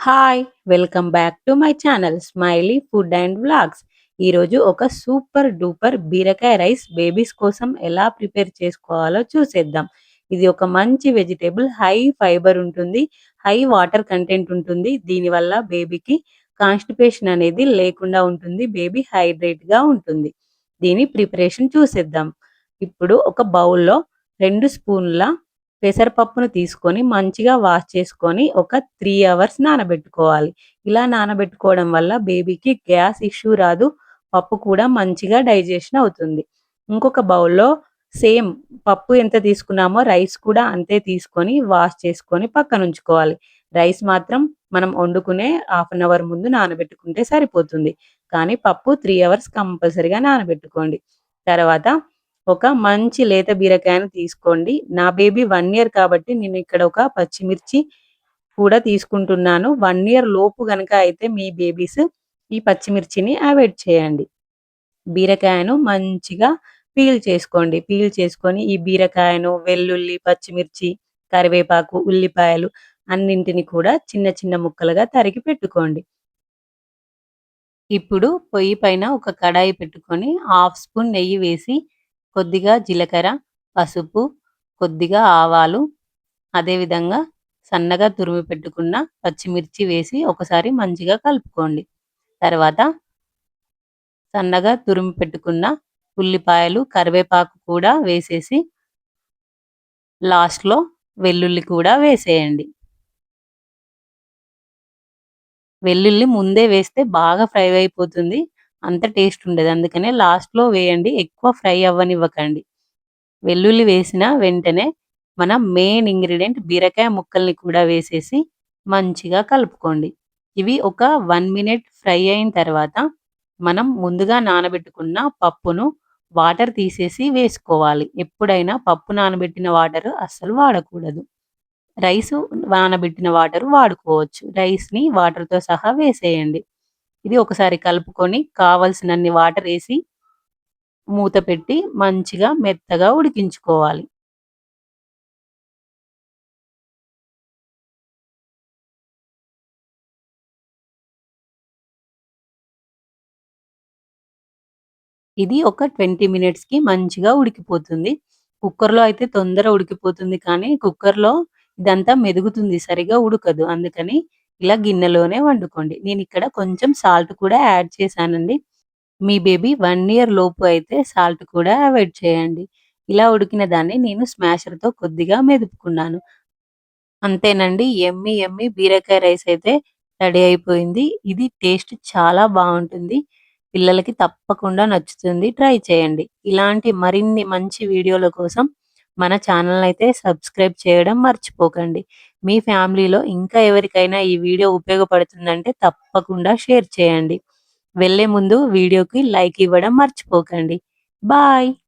Hi! Welcome back to my channel smiley food and vlogs. ఈరోజు ఒక super duper బీరకాయ rice babies కోసం ఎలా ప్రిపేర్ చేసుకోవాలో చూసేద్దాం. ఇది ఒక మంచి వెజిటేబుల్, హై ఫైబర్ ఉంటుంది, హై వాటర్ కంటెంట్ ఉంటుంది. దీనివల్ల బేబీకి కాన్‌స్టిపేషన్ అనేది లేకుండా ఉంటుంది. బేబీ హైడ్రేట్‌గా ఉంటుంది. దీని ప్రిపరేషన్ చూసేద్దాం. ఇప్పుడు ఒక బౌల్‌లో 2 స్పూన్ల పెసరపప్పును తీసుకొని మంచిగా వాష్ చేసుకొని ఒక 3 అవర్స్ నానబెట్టుకోవాలి. ఇలా నానబెట్టుకోవడం వల్ల బేబీకి గ్యాస్ ఇష్యూ రాదు. పప్పు కూడా మంచిగా డైజెషన్ అవుతుంది. ఇంకొక బౌల్‌లో సేమ్ పప్పు ఎంత తీసుకున్నామో రైస్ కూడా అంతే తీసుకొని వాష్ చేసుకొని పక్కనుంచుకోవాలి. రైస్ మాత్రం మనం వండుకునే హాఫ్ అన్ అవర్ ముందు నానబెట్టుకుంటే సరిపోతుంది. కానీ పప్పు 3 అవర్స్ కంపల్సరీగా నానబెట్టుకోండి. తర్వాత ఒక మంచి లేత బీరకాయను తీసుకోండి. నా బేబీ 1 ఇయర్ కాబట్టి నేను ఇక్కడ ఒక పచ్చిమిర్చి కూడా తీసుకుంటున్నాను. 1 ఇయర్ లోపు గనక అయితే మీ బేబీస్ ఈ పచ్చిమిర్చిని అవాయిడ్ చేయండి. బీరకాయను మంచిగా పీల్ చేసుకోండి. పీల్ చేసుకొని ఈ బీరకాయను, వెల్లుల్లి, పచ్చిమిర్చి, కరివేపాకు, ఉల్లిపాయలు అన్నింటిని కూడా చిన్న చిన్న ముక్కలుగా తరిగి పెట్టుకోండి. ఇప్పుడు పొయ్యి పైన ఒక కడాయి పెట్టుకొని హాఫ్ స్పూన్ నెయ్యి వేసి కొద్దిగా జీలకర్ర, పసుపు, కొద్దిగా ఆవాలు, అదేవిధంగా సన్నగా తురిమి పెట్టుకున్న పచ్చిమిర్చి వేసి ఒకసారి మంచిగా కలుపుకోండి. తర్వాత సన్నగా తురిమి పెట్టుకున్న ఉల్లిపాయలు, కరివేపాకు కూడా వేసేసి లాస్ట్‌లో వెల్లుల్లి కూడా వేసేయండి. వెల్లుల్లి ముందే వేస్తే బాగా ఫ్రై అయిపోతుంది. అంత టేస్ట్ ఉండదు. అందుకనే లాస్ట్‌లో వేయండి. ఎక్కువ ఫ్రై అవ్వనివ్వకండి. వెల్లుల్లి వేసిన వెంటనే మనం మెయిన్ ఇంగ్రీడియెంట్ బీరకాయ ముక్కల్ని కూడా వేసేసి మంచిగా కలుపుకోండి. ఇవి ఒక 1 మినిట్ ఫ్రై అయిన తర్వాత మనం ముందుగా నానబెట్టుకున్న పప్పును వాటర్ తీసేసి వేసుకోవాలి. ఎప్పుడైనా పప్పు నానబెట్టిన వాటర్ అస్సలు వాడకూడదు. రైసు నానబెట్టిన వాటర్ వాడుకోవచ్చు. రైస్‌ని వాటర్‌తో సహా వేసేయండి. ఇది ఒకసారి కలుపుకొని కావాల్సినన్ని వాటర్ ఏసి మూత పెట్టి మంచిగా మెత్తగా ఉడికించుకోవాలి. ఇది ఒక 20 మినిట్స్‌కి మంచిగా ఉడికిపోతుంది. కుక్కర్‌లో అయితే తొందర ఉడికిపోతుంది కానీ కుక్కర్‌లో ఇదంతా మెదుగుతుంది. సరిగ్గా ఉడకదు. అందుకని ఇలా గిన్నెలోనే వండుకోండి. నేనిక్కడ కొంచెం సాల్ట్ కూడా యాడ్ చేశానండి. మీ బేబీ 1 ఇయర్ లోపు అయితే సాల్ట్ కూడా అవాయిడ్ చేయండి. ఇలా ఉడికిన దాన్ని నేను స్మాషర్‌తో కొద్దిగా మెదుపుకున్నాను. అంతేనండి. యమ్మీ యమ్మీ బీరకాయ రైస్ అయితే రెడీ అయిపోయింది. ఇది టేస్ట్ చాలా బావుంటుంది. పిల్లలకి తప్పకుండా నచ్చుతుంది. ట్రై చేయండి. ఇలాంటి మరిన్ని మంచి వీడియోల కోసం మన ఛానెల్‌నైతే సబ్స్క్రైబ్ చేయడం మర్చిపోకండి. మీ ఫ్యామిలీలో ఇంకా ఎవరికైనా ఈ వీడియో ఉపయోగపడుతుందంటే తప్పకుండా షేర్ చేయండి. వెళ్ళే ముందు వీడియోకి లైక్ ఇవ్వడం మర్చిపోకండి. బాయ్.